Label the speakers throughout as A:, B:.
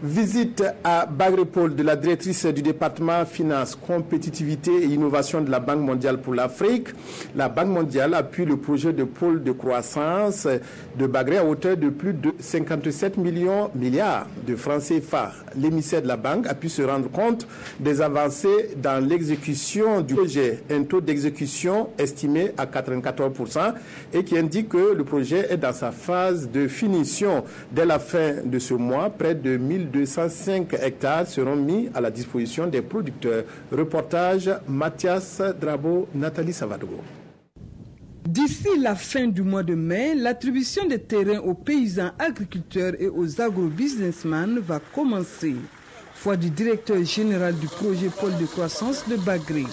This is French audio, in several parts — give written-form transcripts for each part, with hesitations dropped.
A: Visite à Bagrépol de la directrice du département Finances, Compétitivité et Innovation de la Banque mondiale pour l'Afrique. La Banque mondiale appuie le projet de pôle de croissance de Bagré à hauteur de plus de 57 milliards de francs CFA. L'émissaire de la banque a pu se rendre compte des avancées dans l'exécution du projet. Un taux d'exécution estimé à 94% et qui indique que le projet est dans sa phase de finition. Dès la fin de ce mois, près de 1205 hectares seront mis à la disposition des producteurs. Reportage Mathias Drabo, Nathalie Savadogo.
B: D'ici la fin du mois de mai, l'attribution des terrains aux paysans agriculteurs et aux agro-businessmen va commencer. Foi du directeur général du projet Pôle de croissance de Bagré.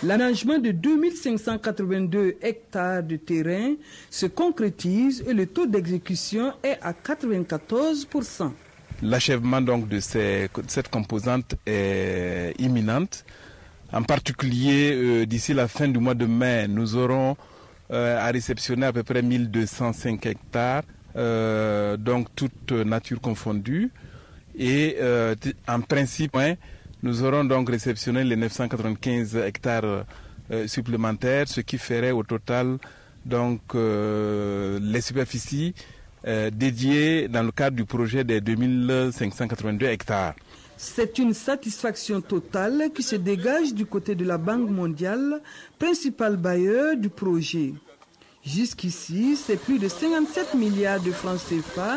B: L'aménagement de 2582 hectares de terrain se concrétise et le taux d'exécution est à 94%.
C: L'achèvement donc de cette composante est imminente. En particulier, d'ici la fin du mois de mai, nous aurons à réceptionner à peu près 1205 hectares, donc toute nature confondue. Et en principe, nous aurons donc réceptionné les 995 hectares supplémentaires, ce qui ferait au total donc les superficies dédiées dans le cadre du projet des 2582 hectares.
B: C'est une satisfaction totale qui se dégage du côté de la Banque mondiale, principal bailleur du projet. Jusqu'ici, c'est plus de 57 milliards de francs CFA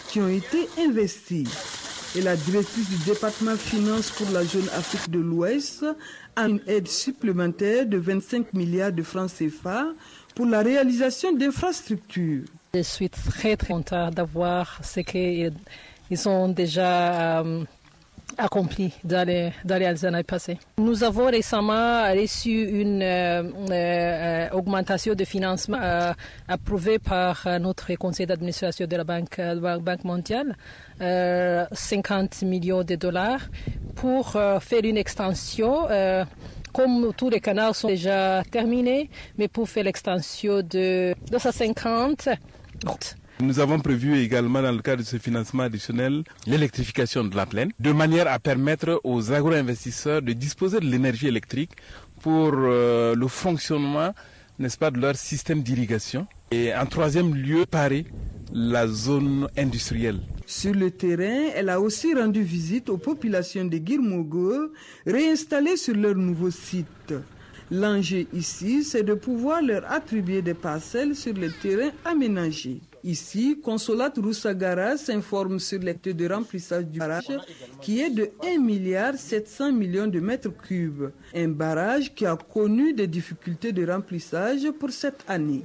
B: qui ont été investis. Et la directrice du département Finances pour la zone Afrique de l'Ouest a une aide supplémentaire de 25 milliards de francs CFA pour la réalisation d'infrastructures.
D: Je suis très contente d'avoir ce qu'ils ont déjà accompli dans les années passées. Nous avons récemment reçu une augmentation de financement approuvée par notre conseil d'administration de la Banque mondiale, 50 millions de dollars pour faire une extension. Comme tous les canaux sont déjà terminés, mais pour faire l'extension de 250.
C: Nous avons prévu également dans le cadre de ce financement additionnel l'électrification de la plaine, de manière à permettre aux agro-investisseurs de disposer de l'énergie électrique pour le fonctionnement, n'est-ce pas, de leur système d'irrigation. Et en troisième lieu, parer la zone industrielle.
B: Sur le terrain, elle a aussi rendu visite aux populations de Guirmogo, réinstallées sur leur nouveau site. L'enjeu ici, c'est de pouvoir leur attribuer des parcelles sur les terrains aménagés. Ici, Consolate Roussagara s'informe sur les taux de remplissage du barrage qui est de 1,7 milliard de mètres cubes. Un barrage qui a connu des difficultés de remplissage pour cette année.